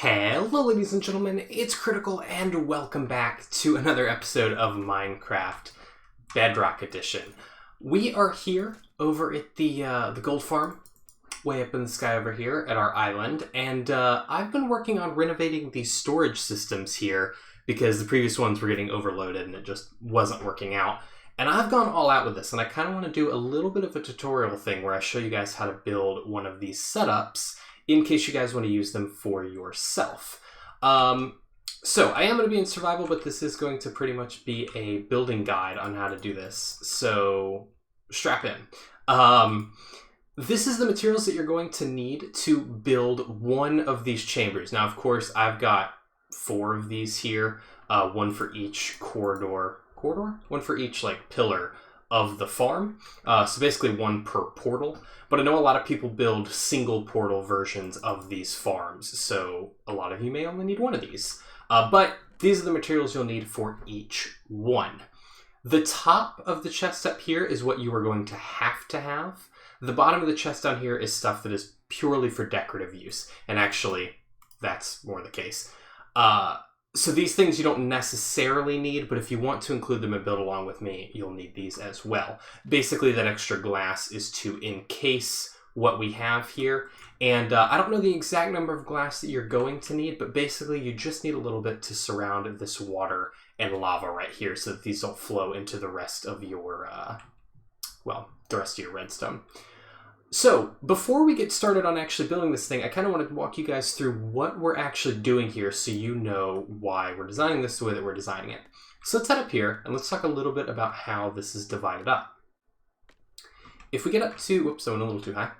Hello ladies and gentlemen, it's Critical and welcome back to another episode of Minecraft Bedrock Edition. We are here over at the gold farm, way up in the sky over here at our island, and I've been working on renovating the storage systems here because the previous ones were getting overloaded and it just wasn't working out. And I've gone all out with this, and I kind of want to do a little bit of a tutorial thing where I show you guys how to build one of these setups in case you guys want to use them for yourself. So I am going to be in survival, but this is going to pretty much be a building guide on how to do this. So strap in. This is the materials that you're going to need to build one of these chambers. Now, of course, I've got 4 of these here, one for each corridor? One for each like pillar of the farm. So basically one per portal. But I know a lot of people build single portal versions of these farms, so a lot of you may only need one of these. But these are the materials you'll need for each one. The top of the chest up here is what you are going to have. The bottom of the chest down here is stuff that is purely for decorative use. And actually, that's more the case. So these things you don't necessarily need, but if you want to include them and build along with me, you'll need these as well. Basically, that extra glass is to encase what we have here. And I don't know the exact number of glass that you're going to need, but basically you just need a little bit to surround this water and lava right here so that these don't flow into the rest of your, the rest of your redstone. So, before we get started on actually building this thing, I kind of want to walk you guys through what we're actually doing here so you know why we're designing this the way that we're designing it. So let's head up here and let's talk a little bit about how this is divided up. If we get up to, whoops, I went a little too high.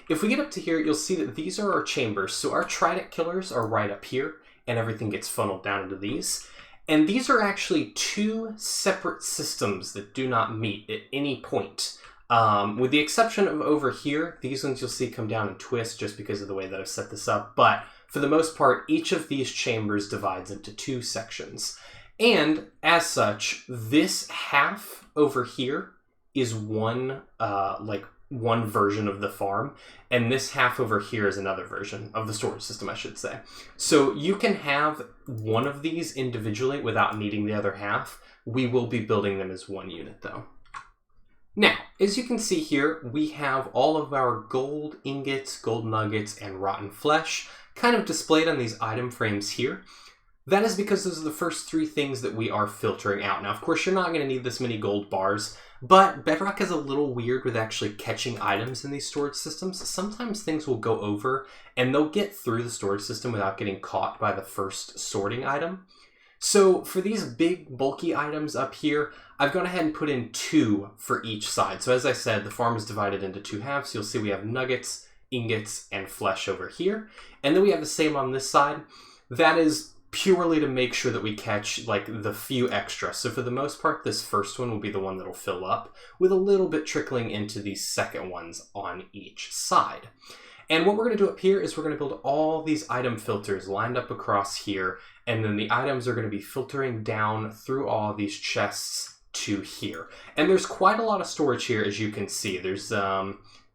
If we get up to here, you'll see that these are our chambers. So our trident killers are right up here and everything gets funneled down into these. And these are actually 2 separate systems that do not meet at any point. With the exception of over here, these ones you'll see come down and twist just because of the way that I've set this up. But for the most part, each of these chambers divides into 2 sections. And as such, this half over here is one version of the farm. And this half over here is another version of the storage system, I should say. So you can have one of these individually without needing the other half. We will be building them as one unit though. Now, as you can see here, we have all of our gold ingots, gold nuggets, and rotten flesh kind of displayed on these item frames here. That is because those are the first 3 things that we are filtering out. Now, of course, you're not going to need this many gold bars, but Bedrock is a little weird with actually catching items in these storage systems. Sometimes things will go over, and they'll get through the storage system without getting caught by the first sorting item. So for these big bulky items up here, I've gone ahead and put in 2 for each side. So as I said, the farm is divided into 2 halves. You'll see we have nuggets, ingots, and flesh over here. And then we have the same on this side. That is purely to make sure that we catch like the few extra. So for the most part, this first one will be the one that'll fill up with a little bit trickling into these second ones on each side. And what we're going to do up here is we're going to build all these item filters lined up across here. And then the items are going to be filtering down through all of these chests to here. And there's quite a lot of storage here, as you can see. There's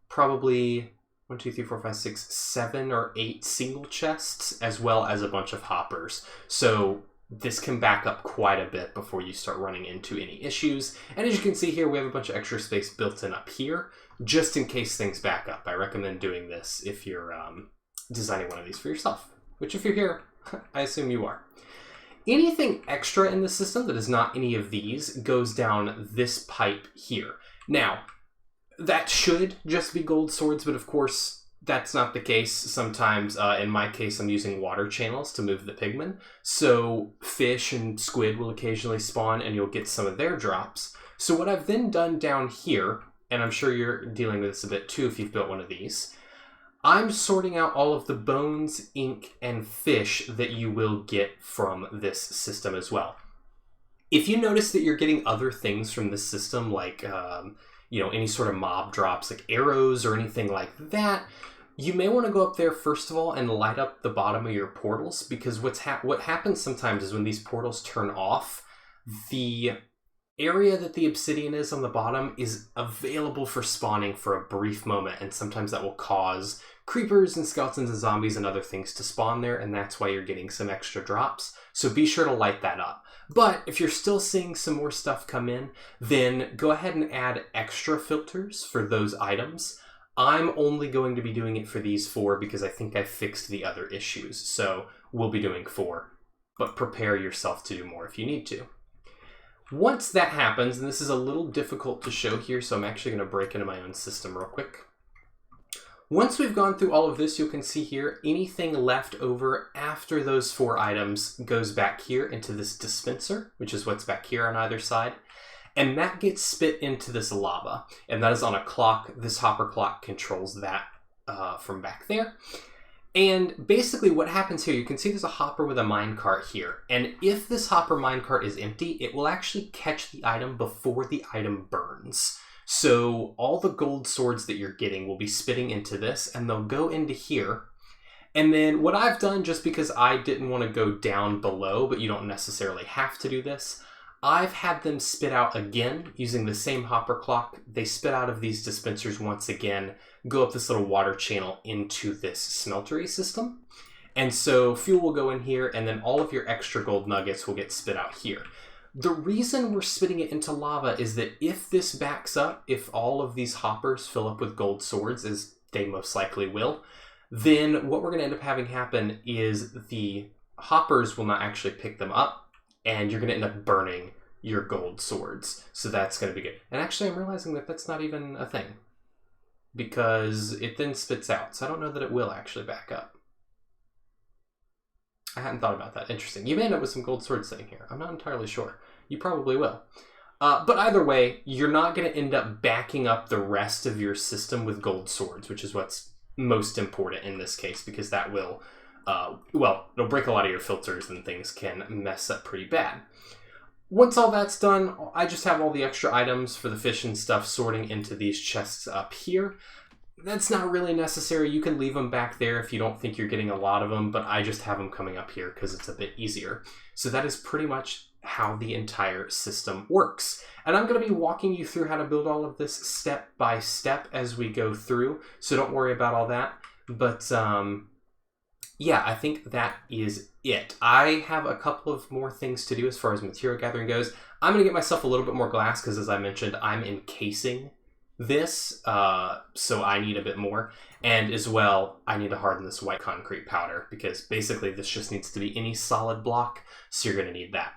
probably 1, 2, 3, 4, 5, 6, 7 or 8 single chests, as well as a bunch of hoppers. So this can back up quite a bit before you start running into any issues. And as you can see here, we have a bunch of extra space built in up here, just in case things back up. I recommend doing this if you're designing one of these for yourself, which if you're here, I assume you are. Anything extra in the system that is not any of these goes down this pipe here. Now, that should just be gold swords, but of course, that's not the case. Sometimes, in my case, I'm using water channels to move the pigmen. So fish and squid will occasionally spawn and you'll get some of their drops. So what I've then done down here, and I'm sure you're dealing with this a bit too if you've built one of these, I'm sorting out all of the bones, ink, and fish that you will get from this system as well. If you notice that you're getting other things from this system, like any sort of mob drops, like arrows or anything like that, you may want to go up there first of all and light up the bottom of your portals, because what happens sometimes is when these portals turn off, the area that the obsidian is on the bottom is available for spawning for a brief moment, and sometimes that will cause creepers and skeletons and zombies and other things to spawn there, and that's why you're getting some extra drops. So be sure to light that up. But if you're still seeing some more stuff come in, then go ahead and add extra filters for those items. I'm only going to be doing it for these 4 because I think I fixed the other issues. So we'll be doing 4, but prepare yourself to do more if you need to. Once that happens, and this is a little difficult to show here, so I'm actually going to break into my own system real quick. Once we've gone through all of this, you can see here, anything left over after those 4 items goes back here into this dispenser, which is what's back here on either side. And that gets spit into this lava. And that is on a clock. This hopper clock controls that from back there. And basically what happens here, you can see there's a hopper with a minecart here. And if this hopper minecart is empty, it will actually catch the item before the item burns. So all the gold swords that you're getting will be spitting into this, and they'll go into here. And then what I've done, just because I didn't want to go down below, but you don't necessarily have to do this, I've had them spit out again using the same hopper clock. They spit out of these dispensers once again, go up this little water channel into this smeltery system. And so fuel will go in here, and then all of your extra gold nuggets will get spit out here. The reason we're spitting it into lava is that if this backs up, if all of these hoppers fill up with gold swords, as they most likely will, then what we're going to end up having happen is the hoppers will not actually pick them up, and you're going to end up burning your gold swords. So that's going to be good. And actually, I'm realizing that that's not even a thing, because it then spits out. So I don't know that it will actually back up. I hadn't thought about that. Interesting. You may end up with some gold swords sitting here. I'm not entirely sure. You probably will. But either way, you're not going to end up backing up the rest of your system with gold swords, which is what's most important in this case, because that will, well, it'll break a lot of your filters and things can mess up pretty bad. Once all that's done, I just have all the extra items for the fish and stuff sorting into these chests up here. That's not really necessary. You can leave them back there if you don't think you're getting a lot of them, but I just have them coming up here because it's a bit easier. So that is pretty much how the entire system works. And I'm going to be walking you through how to build all of this step by step as we go through, so don't worry about all that. But yeah, I think that is it. I have a couple of more things to do as far as material gathering goes. I'm going to get myself a little bit more glass because, as I mentioned, I'm encasing this, so I need a bit more. And as well, I need to harden this white concrete powder because basically this just needs to be any solid block, so you're going to need that.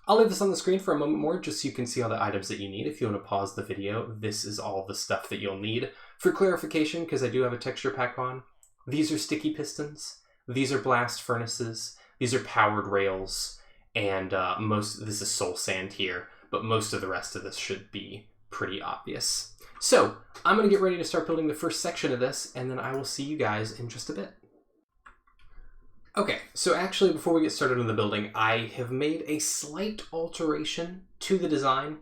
I'll leave this on the screen for a moment more just so you can see all the items that you need. If you want to pause the video, this is all the stuff that you'll need. For clarification, because I do have a texture pack on, these are sticky pistons, these are blast furnaces, these are powered rails, and this is soul sand here, but most of the rest of this should be pretty obvious. So, I'm going to get ready to start building the first section of this, and then I will see you guys in just a bit. Okay, so actually before we get started on the building, I have made a slight alteration to the design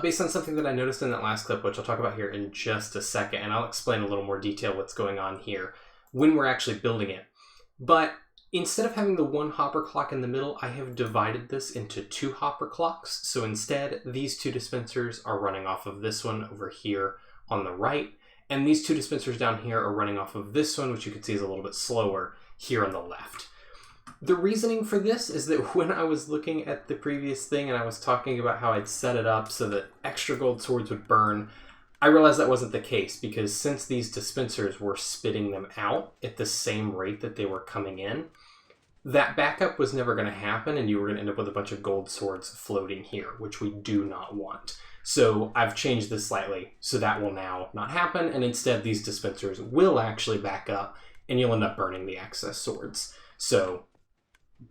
based on something that I noticed in that last clip, which I'll talk about here in just a second, and I'll explain a little more detail what's going on here when we're actually building it. But instead of having the one hopper clock in the middle, I have divided this into 2 hopper clocks. So instead, these 2 dispensers are running off of this one over here on the right, and these 2 dispensers down here are running off of this one, which you can see is a little bit slower here on the left. The reasoning for this is that when I was looking at the previous thing and I was talking about how I'd set it up so that extra gold swords would burn, I realized that wasn't the case, because since these dispensers were spitting them out at the same rate that they were coming in, that backup was never going to happen, and you were going to end up with a bunch of gold swords floating here, which we do not want. So I've changed this slightly, so that will now not happen, and instead these dispensers will actually back up, and you'll end up burning the excess swords. So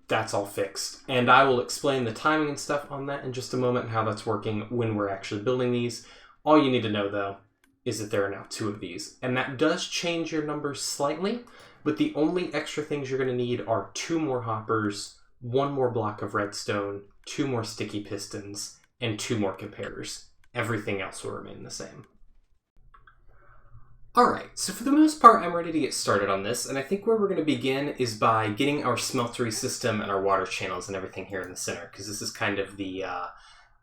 that's all fixed. And I will explain the timing and stuff on that in just a moment, and how that's working when we're actually building these. All you need to know, though, is that there are now 2 of these. And that does change your numbers slightly, but the only extra things you're going to need are 2 more hoppers, 1 more block of redstone, 2 more sticky pistons, and 2 more comparators. Everything else will remain the same. Alright, so for the most part, I'm ready to get started on this, and I think where we're going to begin is by getting our smeltery system and our water channels and everything here in the center, because this is kind of the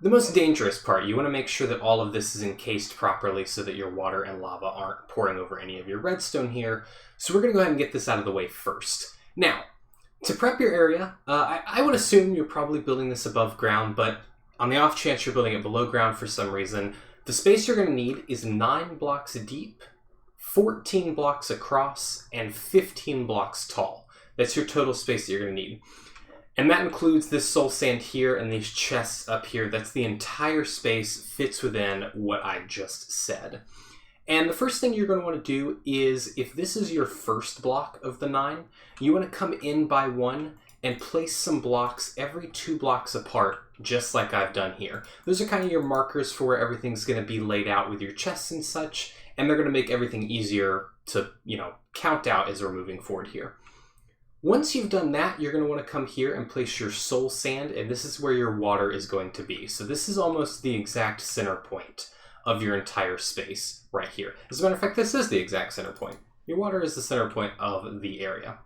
The most dangerous part, you want to make sure that all of this is encased properly so that your water and lava aren't pouring over any of your redstone here. So we're going to go ahead and get this out of the way first. Now, to prep your area, I would assume you're probably building this above ground, but on the off chance you're building it below ground for some reason, the space you're going to need is 9 blocks deep, 14 blocks across, and 15 blocks tall. That's your total space that you're going to need. And that includes this soul sand here and these chests up here. That's the entire space, fits within what I just said. And the first thing you're going to want to do is, if this is your first block of the 9, you want to come in by 1 and place some blocks every 2 blocks apart, just like I've done here. Those are kind of your markers for where everything's going to be laid out with your chests and such, and they're going to make everything easier to, count out as we're moving forward here. Once you've done that, you're going to want to come here and place your soul sand, and this is where your water is going to be. So this is almost the exact center point of your entire space right here. As a matter of fact, this is the exact center point. Your water is the center point of the area.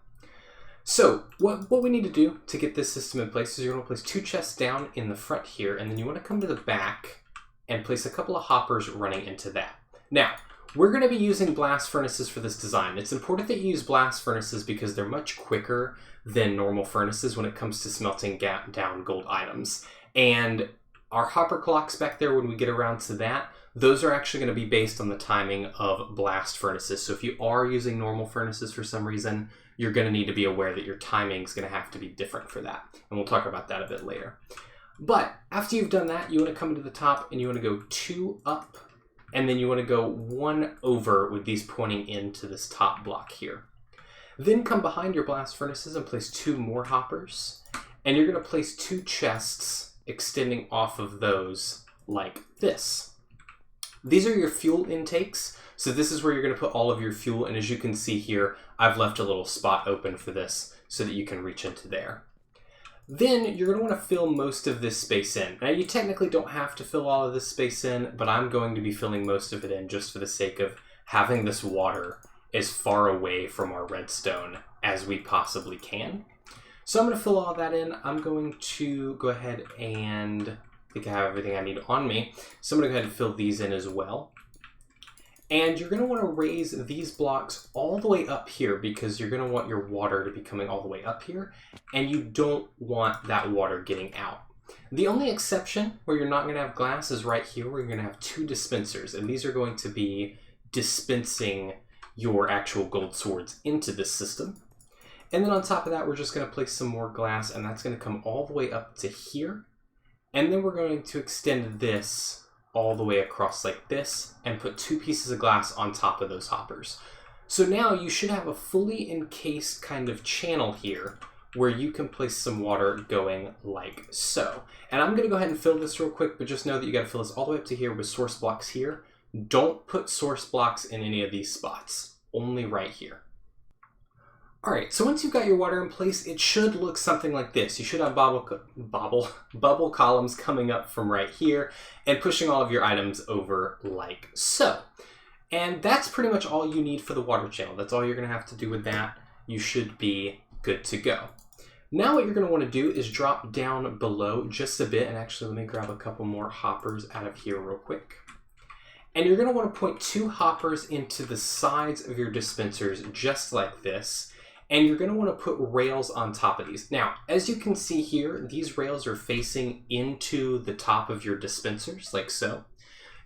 So what we need to do to get this system in place is you're going to place 2 chests down in the front here, and then you want to come to the back and place a couple of hoppers running into that. Now, we're going to be using blast furnaces for this design. It's important that you use blast furnaces because they're much quicker than normal furnaces when it comes to smelting down gold items. And our hopper clocks back there, when we get around to that, those are actually going to be based on the timing of blast furnaces. So if you are using normal furnaces for some reason, you're going to need to be aware that your timing is going to have to be different for that. And we'll talk about that a bit later. But after you've done that, you want to come to the top and you want to go 2 up. And then you want to go 1 over with these pointing into this top block here. Then come behind your blast furnaces and place 2 more hoppers. And you're going to place 2 chests extending off of those like this. These are your fuel intakes. So this is where you're going to put all of your fuel. And as you can see here, I've left a little spot open for this so that you can reach into there. Then you're going to want to fill most of this space in. Now, you technically don't have to fill all of this space in, but I'm going to be filling most of it in just for the sake of having this water as far away from our redstone as we possibly can. So I'm going to fill all that in. I'm going to go ahead and I think I have everything I need on me. So I'm going to go ahead and fill these in as well. And you're going to want to raise these blocks all the way up here because you're going to want your water to be coming all the way up here, and you don't want that water getting out. The only exception where you're not going to have glass is right here, where you're going to have 2 dispensers, and these are going to be dispensing your actual gold swords into this system. And then on top of that, we're just going to place some more glass, and that's going to come all the way up to here. And then we're going to extend this all the way across like this and put 2 pieces of glass on top of those hoppers. So now you should have a fully encased kind of channel here where you can place some water going like so. And I'm going to go ahead and fill this real quick, but just know that you got to fill this all the way up to here with source blocks here. Don't put source blocks in any of these spots, only right here. Alright, so once you've got your water in place, it should look something like this. You should have bubble columns coming up from right here and pushing all of your items over like so. And that's pretty much all you need for the water channel. That's all you're going to have to do with that. You should be good to go. Now what you're going to want to do is drop down below just a bit, and actually let me grab a couple more hoppers out of here real quick. And you're going to want to point 2 hoppers into the sides of your dispensers just like this. And you're going to want to put rails on top of these. Now, as you can see here, these rails are facing into the top of your dispensers, like so.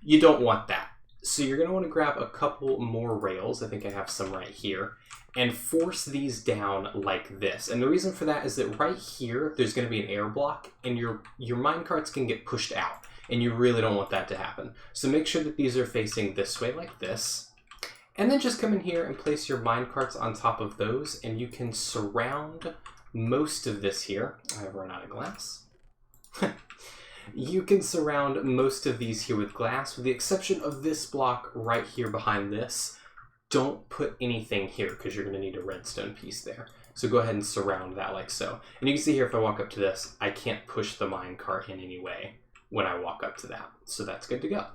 You don't want that. So you're going to want to grab a couple more rails, I think I have some right here, and force these down like this. And the reason for that is that right here, there's going to be an air block, and your minecarts can get pushed out, and you really don't want that to happen. So make sure that these are facing this way like this. And then just come in here and place your minecarts on top of those, and you can surround most of this here. I've run out of glass. You can surround most of these here with glass, with the exception of this block right here behind this. Don't put anything here because you're going to need a redstone piece there. So go ahead and surround that like so. And you can see here, if I walk up to this, I can't push the minecart in any way when I walk up to that. So that's good to go.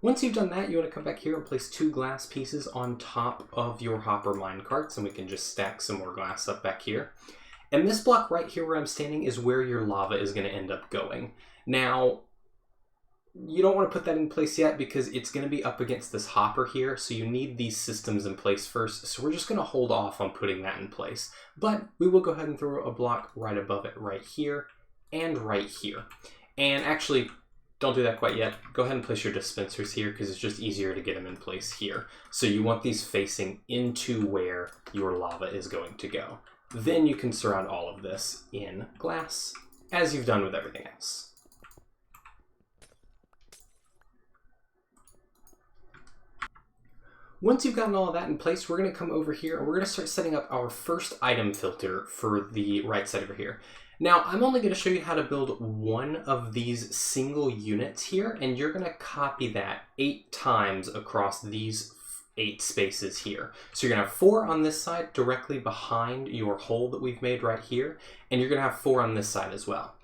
Once you've done that, you want to come back here and place 2 glass pieces on top of your hopper minecarts, and we can just stack some more glass up back here. And this block right here where I'm standing is where your lava is going to end up going. Now, you don't want to put that in place yet because it's going to be up against this hopper here, so you need these systems in place first. So we're just going to hold off on putting that in place. But we will go ahead and throw a block right above it right here and right here. And actually, don't do that quite yet. Go ahead and place your dispensers here because it's just easier to get them in place here. So you want these facing into where your lava is going to go. Then you can surround all of this in glass, as you've done with everything else. Once you've gotten all of that in place, we're going to come over here and we're going to start setting up our first item filter for the right side over here. Now, I'm only going to show you how to build one of these single units here, and you're going to copy that 8 times across these 8 spaces here. So you're going to have 4 on this side directly behind your hole that we've made right here, and you're going to have 4 on this side as well.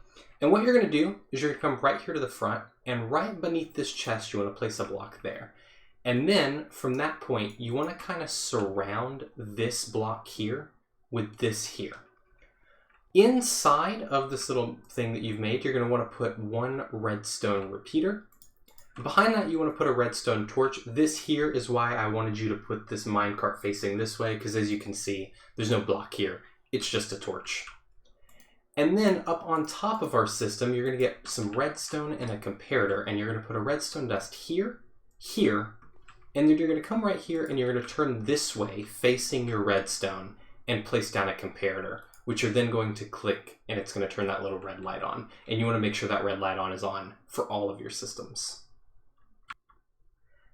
And what you're going to do is you're going to come right here to the front, and right beneath this chest, you want to place a block there. And then from that point, you want to kind of surround this block here with this here. Inside of this little thing that you've made, you're going to want to put 1 redstone repeater. Behind that, you want to put a redstone torch. This here is why I wanted you to put this minecart facing this way, because as you can see, there's no block here. It's just a torch. And then up on top of our system, you're going to get some redstone and a comparator, and you're going to put a redstone dust here, here, and then you're going to come right here and you're going to turn this way facing your redstone and place down a comparator, which you're then going to click and it's going to turn that little red light on. And you want to make sure that red light on is on for all of your systems.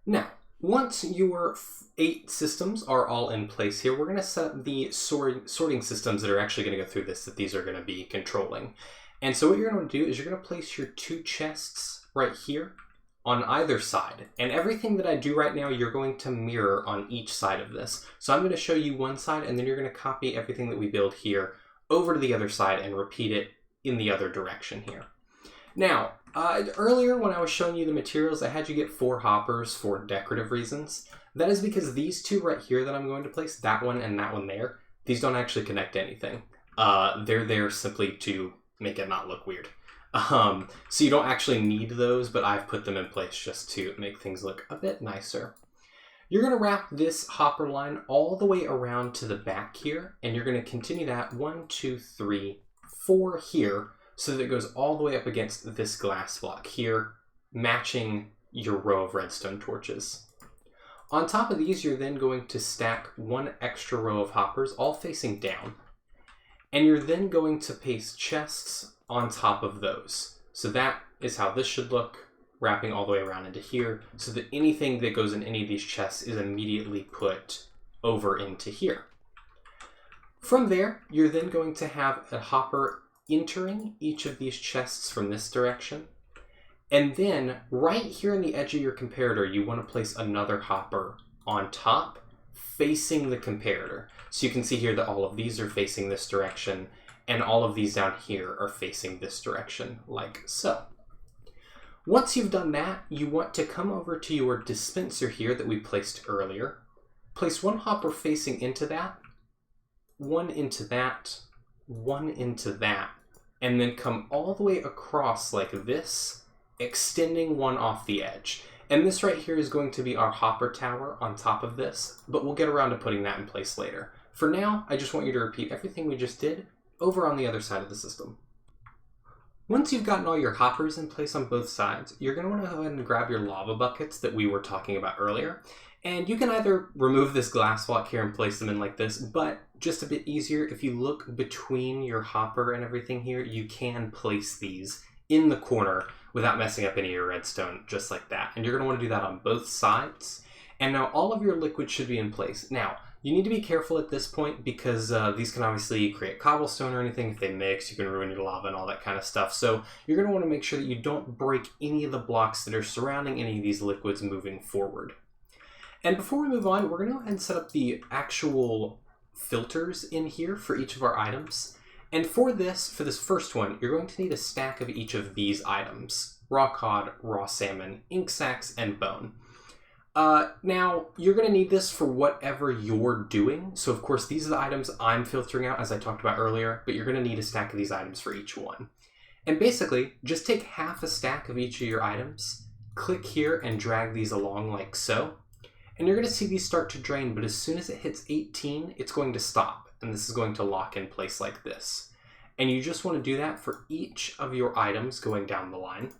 Now, once your 8 systems are all in place here, we're going to set up the sorting systems that are actually going to go through this, that these are going to be controlling. And so what you're going to do is you're going to place your 2 chests right here on either side. And everything that I do right now, you're going to mirror on each side of this. So I'm going to show you one side, and then you're going to copy everything that we build here over to the other side and repeat it in the other direction here. Now, earlier when I was showing you the materials, I had you get 4 hoppers for decorative reasons. That is because these 2 right here that I'm going to place, that one and that one there, these don't actually connect to anything. They're there simply to make it not look weird. So you don't actually need those, but I've put them in place just to make things look a bit nicer. You're going to wrap this hopper line all the way around to the back here, and you're going to continue that 1, 2, 3, 4 here, so that it goes all the way up against this glass block here, matching your row of redstone torches. On top of these, you're then going to stack 1 extra row of hoppers, all facing down. And you're then going to paste chests on top of those. So that is how this should look, wrapping all the way around into here, so that anything that goes in any of these chests is immediately put over into here. From there, you're then going to have a hopper entering each of these chests from this direction. And then right here in the edge of your comparator, you want to place another hopper on top facing the comparator. So you can see here that all of these are facing this direction, and all of these down here are facing this direction, like so. Once you've done that, you want to come over to your dispenser here that we placed earlier. Place 1 hopper facing into that, 1 into that, 1 into that, and then come all the way across like this, extending 1 off the edge. And this right here is going to be our hopper tower on top of this, but we'll get around to putting that in place later. For now, I just want you to repeat everything we just did over on the other side of the system. Once you've gotten all your hoppers in place on both sides, you're going to want to go ahead and grab your lava buckets that we were talking about earlier. And you can either remove this glass block here and place them in like this, but just a bit easier, if you look between your hopper and everything here, you can place these in the corner without messing up any of your redstone, just like that. And you're going to want to do that on both sides. And now all of your liquids should be in place. Now, you need to be careful at this point because these can obviously create cobblestone or anything. If they mix, you can ruin your lava and all that kind of stuff. So you're going to want to make sure that you don't break any of the blocks that are surrounding any of these liquids moving forward. And before we move on, we're going to go ahead and set up the actual filters in here for each of our items. And for this first one, you're going to need a stack of each of these items: raw cod, raw salmon, ink sacs, and bone. Now, you're going to need this for whatever you're doing. So, of course, these are the items I'm filtering out, as I talked about earlier, but you're going to need a stack of these items for each one. And basically, just take half a stack of each of your items, click here and drag these along like so, and you're going to see these start to drain, but as soon as it hits 18, it's going to stop, and this is going to lock in place like this. And you just want to do that for each of your items going down the line.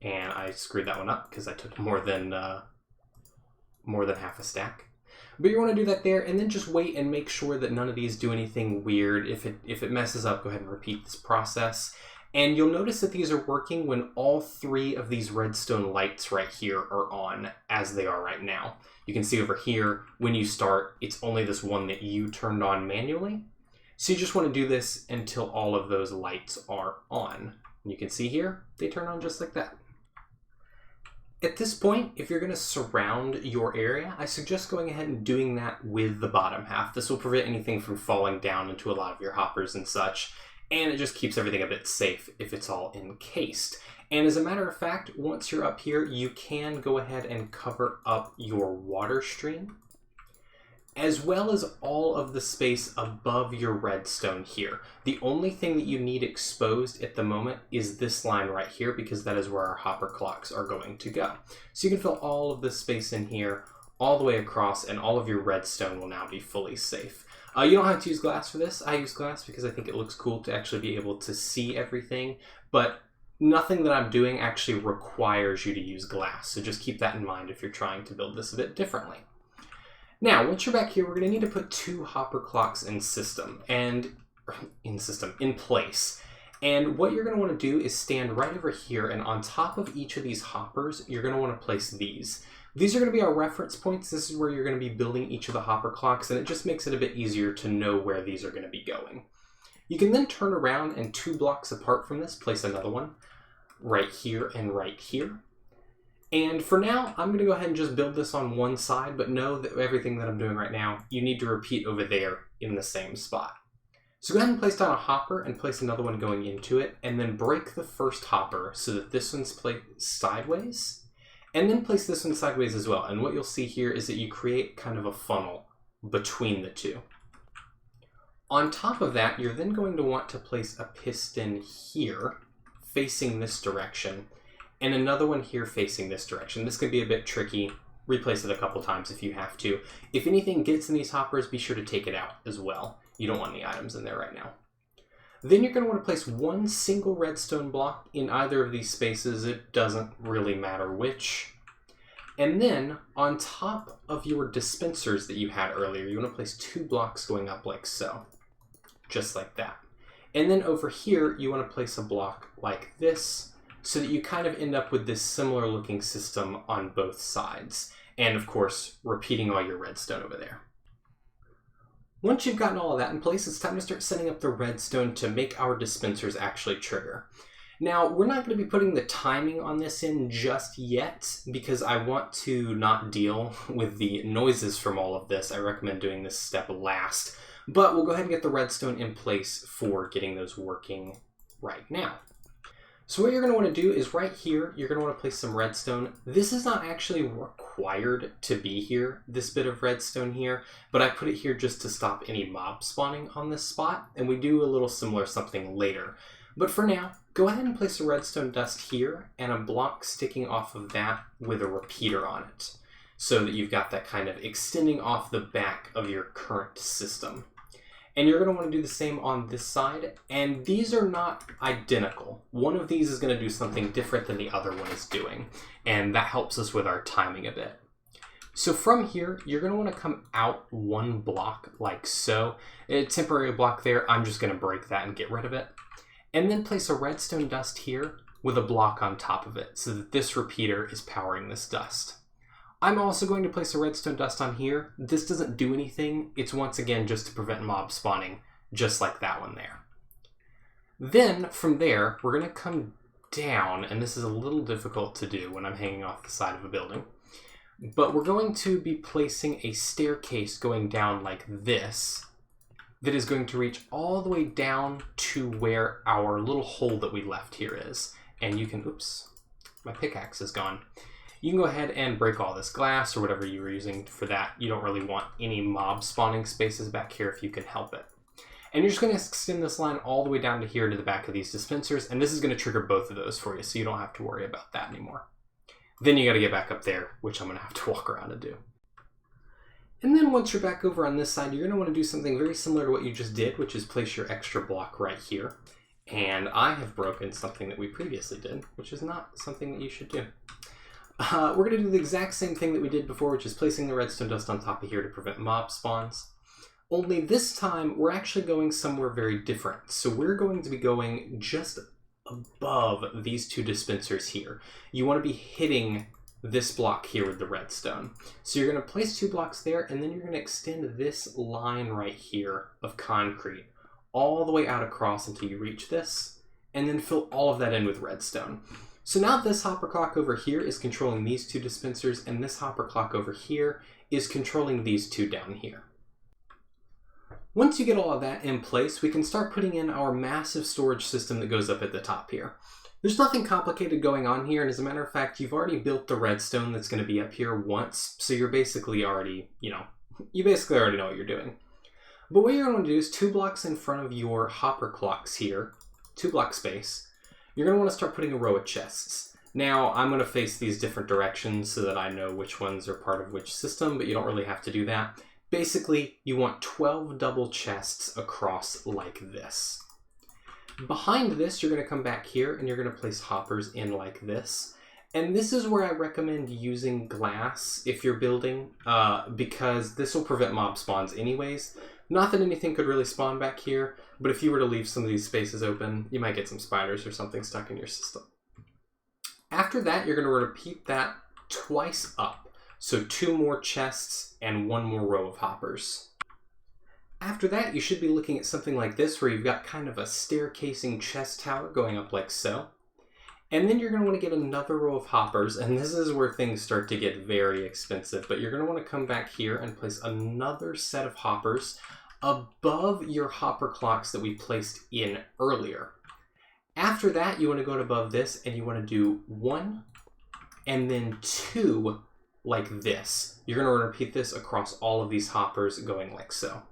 And I screwed that one up because I took more than half a stack. But you want to do that there, and then just wait and make sure that none of these do anything weird. If it messes up, go ahead and repeat this process. And you'll notice that these are working when all 3 of these redstone lights right here are on, as they are right now. You can see over here, when you start, it's only this one that you turned on manually. So you just want to do this until all of those lights are on. And you can see here, they turn on just like that. At this point, if you're going to surround your area, I suggest going ahead and doing that with the bottom half. This will prevent anything from falling down into a lot of your hoppers and such, and it just keeps everything a bit safe if it's all encased. And as a matter of fact, once you're up here, you can go ahead and cover up your water stream, as well as all of the space above your redstone here. The only thing that you need exposed at the moment is this line right here, because that is where our hopper clocks are going to go. So you can fill all of this space in here all the way across, and all of your redstone will now be fully safe. You don't have to use glass for this. I use glass because I think it looks cool to actually be able to see everything, but nothing that I'm doing actually requires you to use glass. So just keep that in mind if you're trying to build this a bit differently. Now, once you're back here, we're going to need to put 2 hopper clocks in place. And what you're going to want to do is stand right over here, and on top of each of these hoppers, you're going to want to place these. These are going to be our reference points. This is where you're going to be building each of the hopper clocks, and it just makes it a bit easier to know where these are going to be going. You can then turn around and 2 blocks apart from this, place another one right here and right here. And for now, I'm going to go ahead and just build this on one side, but know that everything that I'm doing right now, you need to repeat over there in the same spot. So go ahead and place down a hopper and place another one going into it, and then break the first hopper so that this one's placed sideways, and then place this one sideways as well. And what you'll see here is that you create kind of a funnel between the 2. On top of that, you're then going to want to place a piston here facing this direction, and another one here facing this direction. This could be a bit tricky. Replace it a couple times if you have to. If anything gets in these hoppers, be sure to take it out as well. You don't want any items in there right now. Then you're going to want to place 1 single redstone block in either of these spaces. It doesn't really matter which. And then on top of your dispensers that you had earlier, you want to place 2 blocks going up like so. Just like that. And then over here, you want to place a block like this, so that you kind of end up with this similar looking system on both sides. And of course, repeating all your redstone over there. Once you've gotten all of that in place, it's time to start setting up the redstone to make our dispensers actually trigger. Now, we're not going to be putting the timing on this in just yet, because I want to not deal with the noises from all of this. I recommend doing this step last, but we'll go ahead and get the redstone in place for getting those working right now. So what you're going to want to do is right here, you're going to want to place some redstone. This is not actually required to be here, this bit of redstone here, but I put it here just to stop any mob spawning on this spot, and we do a little similar something later. But for now, go ahead and place a redstone dust here and a block sticking off of that with a repeater on it, so that you've got that kind of extending off the back of your current system. And you're going to want to do the same on this side, and these are not identical. One of these is going to do something different than the other one is doing, and that helps us with our timing a bit. So from here, you're going to want to come out 1 block like so. A temporary block there, I'm just going to break that and get rid of it. And then place a redstone dust here with a block on top of it, so that this repeater is powering this dust. I'm also going to place a redstone dust on here. This doesn't do anything. It's once again just to prevent mob spawning, just like that one there. Then from there, we're going to come down, and this is a little difficult to do when I'm hanging off the side of a building, but we're going to be placing a staircase going down like this that is going to reach all the way down to where our little hole that we left here is. And you can, oops, my pickaxe is gone. You can go ahead and break all this glass or whatever you were using for that. You don't really want any mob spawning spaces back here if you can help it. And you're just going to extend this line all the way down to here to the back of these dispensers, and this is going to trigger both of those for you, so you don't have to worry about that anymore. Then you got to get back up there, which I'm going to have to walk around and do. And then once you're back over on this side, you're going to want to do something very similar to what you just did, which is place your extra block right here. And I have broken something that we previously did, which is not something that you should do. We're going to do the exact same thing that we did before, which is placing the redstone dust on top of here to prevent mob spawns. Only this time, we're actually going somewhere very different. So we're going to be going just above these two dispensers here. You want to be hitting this block here with the redstone. So you're going to place 2 blocks there, and then you're going to extend this line right here of concrete all the way out across until you reach this, and then fill all of that in with redstone. So now this hopper clock over here is controlling these 2 dispensers, and this hopper clock over here is controlling these 2 down here. Once you get all of that in place, we can start putting in our massive storage system that goes up at the top here. There's nothing complicated going on here, and as a matter of fact, you've already built the redstone that's going to be up here once, so you're basically already, you basically already know what you're doing. But what you're going to do is 2 blocks in front of your hopper clocks here, 2 block space, you're going to want to start putting a row of chests. Now, I'm going to face these different directions so that I know which ones are part of which system, but you don't really have to do that. Basically, you want 12 double chests across like this. Behind this, you're going to come back here and you're going to place hoppers in like this. And this is where I recommend using glass if you're building, because this will prevent mob spawns anyways. Not that anything could really spawn back here, but if you were to leave some of these spaces open, you might get some spiders or something stuck in your system. After that, you're going to repeat that twice up. So 2 more chests and 1 more row of hoppers. After that, you should be looking at something like this, where you've got kind of a staircasing chest tower going up like so. And then you're going to want to get another row of hoppers, and this is where things start to get very expensive, but you're going to want to come back here and place another set of hoppers above your hopper clocks that we placed in earlier. After that, you want to go above this, and you want to do 1 and then 2 like this. You're going to repeat this across all of these hoppers going like so.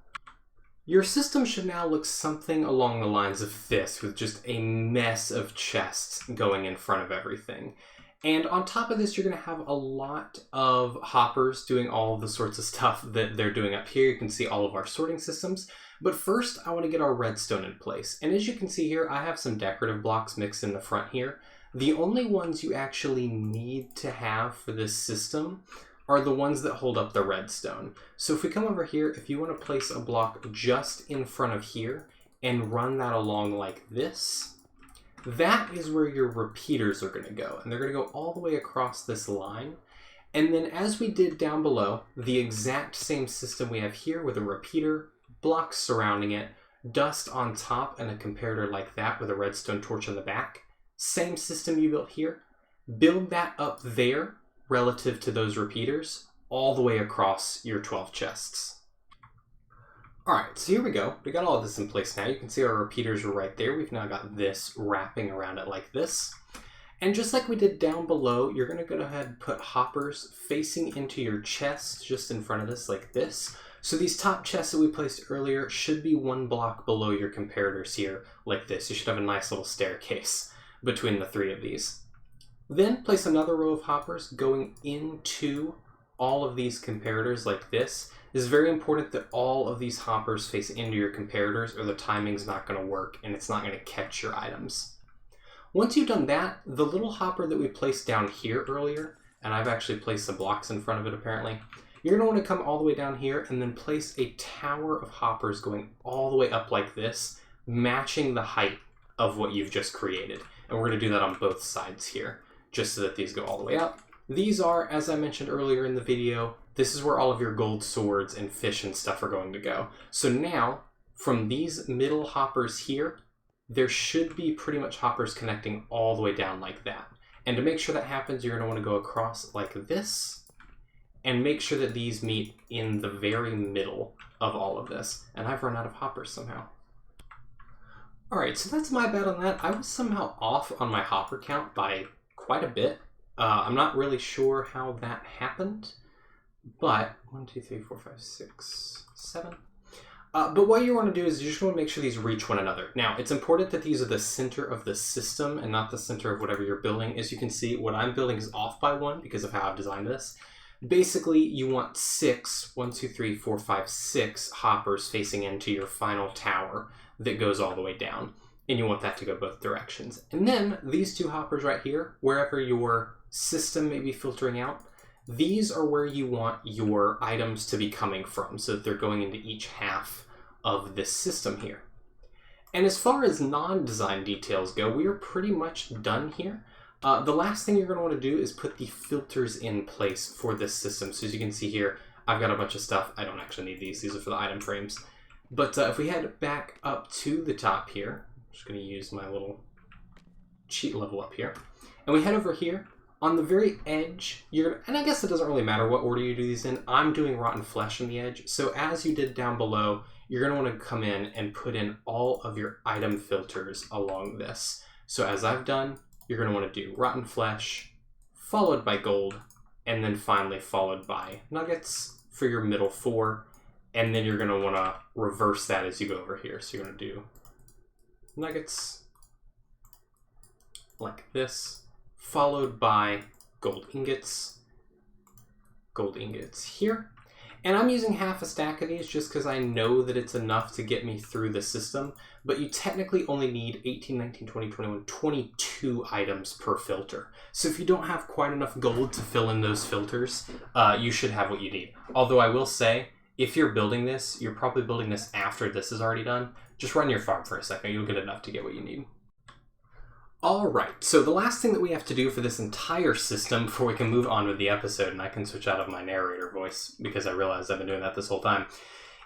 Your system should now look something along the lines of this, with just a mess of chests going in front of everything. And on top of this, you're going to have a lot of hoppers doing all of the sorts of stuff that they're doing up here. You can see all of our sorting systems. But first, I want to get our redstone in place. And as you can see here, I have some decorative blocks mixed in the front here. The only ones you actually need to have for this system are the ones that hold up the redstone. So if we come over here, if you want to place a block just in front of here and run that along like this, that is where your repeaters are going to go. And they're going to go all the way across this line. And then as we did down below, the exact same system we have here with a repeater, blocks surrounding it, dust on top, and a comparator like that with a redstone torch on the back. Same system you built here. Build that up there relative to those repeaters all the way across your 12 chests. Alright, so here we go. We got all of this in place now. You can see our repeaters are right there. We've now got this wrapping around it like this. And just like we did down below, you're going to go ahead and put hoppers facing into your chest just in front of this like this. So these top chests that we placed earlier should be 1 block below your comparators here like this. You should have a nice little staircase between the 3 of these. Then place another row of hoppers going into all of these comparators like this. It is very important that all of these hoppers face into your comparators, or the timing's not going to work and it's not going to catch your items. Once you've done that, the little hopper that we placed down here earlier, and I've actually placed some blocks in front of it apparently, you're going to want to come all the way down here and then place a tower of hoppers going all the way up like this, matching the height of what you've just created. And we're going to do that on both sides here, just so that these go all the way up. These are, as I mentioned earlier in the video, this is where all of your gold swords and fish and stuff are going to go. So now, from these middle hoppers here, there should be pretty much hoppers connecting all the way down like that. And to make sure that happens, you're going to want to go across like this, and make sure that these meet in the very middle of all of this. And I've run out of hoppers somehow. Alright, so that's my bad on that. I was somehow off on my hopper count by quite a bit. I'm not really sure how that happened, but 1, 2, 3, 4, 5, 6, 7. But what you want to do is you just want to make sure these reach one another. Now, it's important that these are the center of the system and not the center of whatever you're building. As you can see, what I'm building is off by 1 because of how I've designed this. Basically, you want 6 hoppers facing into your final tower that goes all the way down. And you want that to go both directions. And then these 2 hoppers right here, wherever your system may be filtering out, these are where you want your items to be coming from, so that they're going into each half of this system here. And as far as non-design details go, we are pretty much done here. The last thing you're going to want to do is put the filters in place for this system. So as you can see here, I've got a bunch of stuff. I don't actually need these. These are for the item frames. But if we head back up to the top here, I'm just going to use my little cheat level up here. And we head over here. On the very edge, and I guess it doesn't really matter what order you do these in. I'm doing rotten flesh on the edge. So as you did down below, you're going to want to come in and put in all of your item filters along this. So as I've done, you're going to want to do rotten flesh, followed by gold, and then finally followed by nuggets for your middle 4. And then you're going to want to reverse that as you go over here. So you're going to do nuggets like this, followed by gold ingots here. And I'm using half a stack of these just because I know that it's enough to get me through the system, but you technically only need 18, 19, 20, 21, 22 items per filter. So if you don't have quite enough gold to fill in those filters, you should have what you need. Although I will say, if you're building this, you're probably building this after this is already done. Just run your farm for a second, you'll get enough to get what you need. Alright, so the last thing that we have to do for this entire system before we can move on with the episode, and I can switch out of my narrator voice because I realize I've been doing that this whole time,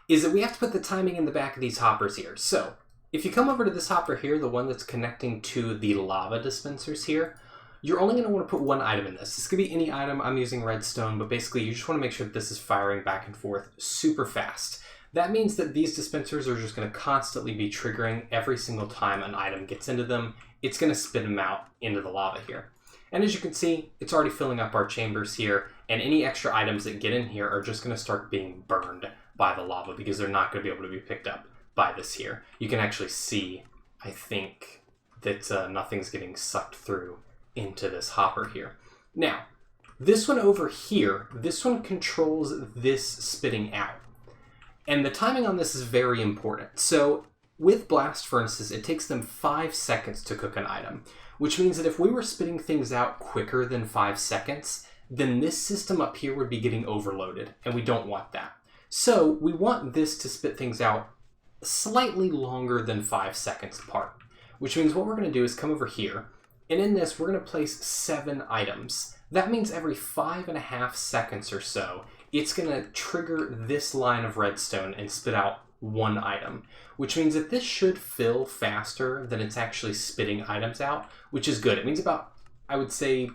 is that we have to put the timing in the back of these hoppers here. So, if you come over to this hopper here, the one that's connecting to the lava dispensers here, you're only going to want to put 1 item in this. This could be any item. I'm using redstone, but basically you just want to make sure that this is firing back and forth super fast. That means that these dispensers are just going to constantly be triggering every single time an item gets into them. It's going to spit them out into the lava here. And as you can see, it's already filling up our chambers here, and any extra items that get in here are just going to start being burned by the lava because they're not going to be able to be picked up by this here. You can actually see, I think, that nothing's getting sucked through into this hopper here. Now, this one over here, this one controls this spitting out. And the timing on this is very important. So with blast furnaces, it takes them 5 seconds to cook an item, which means that if we were spitting things out quicker than 5 seconds, then this system up here would be getting overloaded, and we don't want that. So we want this to spit things out slightly longer than 5 seconds apart, which means what we're going to do is come over here, and in this, we're going to place 7 items. That means every 5.5 seconds or so, it's going to trigger this line of redstone and spit out 1 item, which means that this should fill faster than it's actually spitting items out, which is good. It means about, I would say,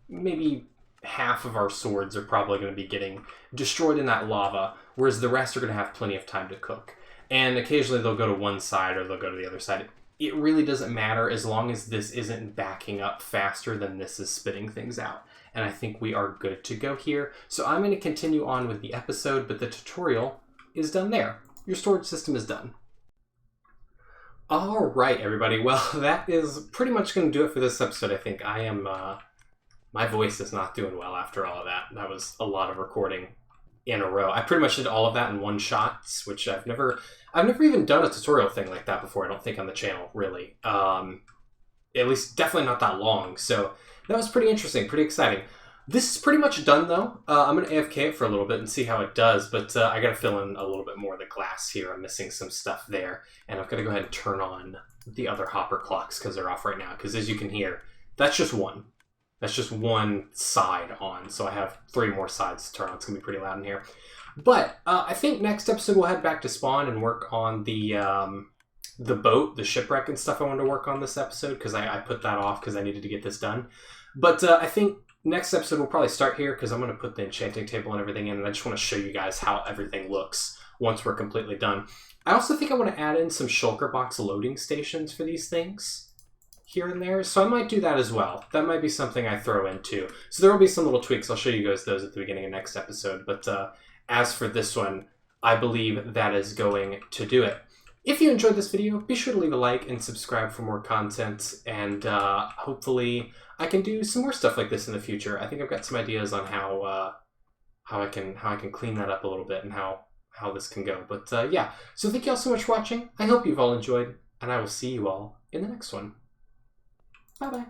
maybe half of our swords are probably going to be getting destroyed in that lava, whereas the rest are going to have plenty of time to cook. And occasionally they'll go to one side or they'll go to the other side. It really doesn't matter as long as this isn't backing up faster than this is spitting things out. And I think we are good to go here. So I'm going to continue on with the episode, but the tutorial is done there. Your storage system is done. All right, everybody. Well, that is pretty much going to do it for this episode. I think I am, my voice is not doing well after all of that. That was a lot of recording in a row. I pretty much did all of that in one shot, which I've never even done a tutorial thing like that before. I don't think on the channel, really. At least definitely not that long. So that was pretty interesting, pretty exciting. This is pretty much done, though. I'm going to AFK it for a little bit and see how it does, but I got to fill in a little bit more of the glass here. I'm missing some stuff there, and I'm going to go ahead and turn on the other hopper clocks because they're off right now, because as you can hear, that's just one. That's just one side on, so I have 3 more sides to turn on. It's going to be pretty loud in here. But I think next episode we'll head back to spawn and work on the boat, the shipwreck and stuff I wanted to work on this episode, because I put that off because I needed to get this done. But I think next episode we'll probably start here because I'm going to put the enchanting table and everything in, and I just want to show you guys how everything looks once we're completely done. I also think I want to add in some shulker box loading stations for these things here and there, so I might do that as well. That might be something I throw in too. So there will be some little tweaks. I'll show you guys those at the beginning of next episode, but as for this one, I believe that is going to do it. If you enjoyed this video, be sure to leave a like and subscribe for more content, and hopefully I can do some more stuff like this in the future. I think I've got some ideas on how I can clean that up a little bit and how this can go. But yeah, so thank you all so much for watching. I hope you've all enjoyed, and I will see you all in the next one. Bye-bye.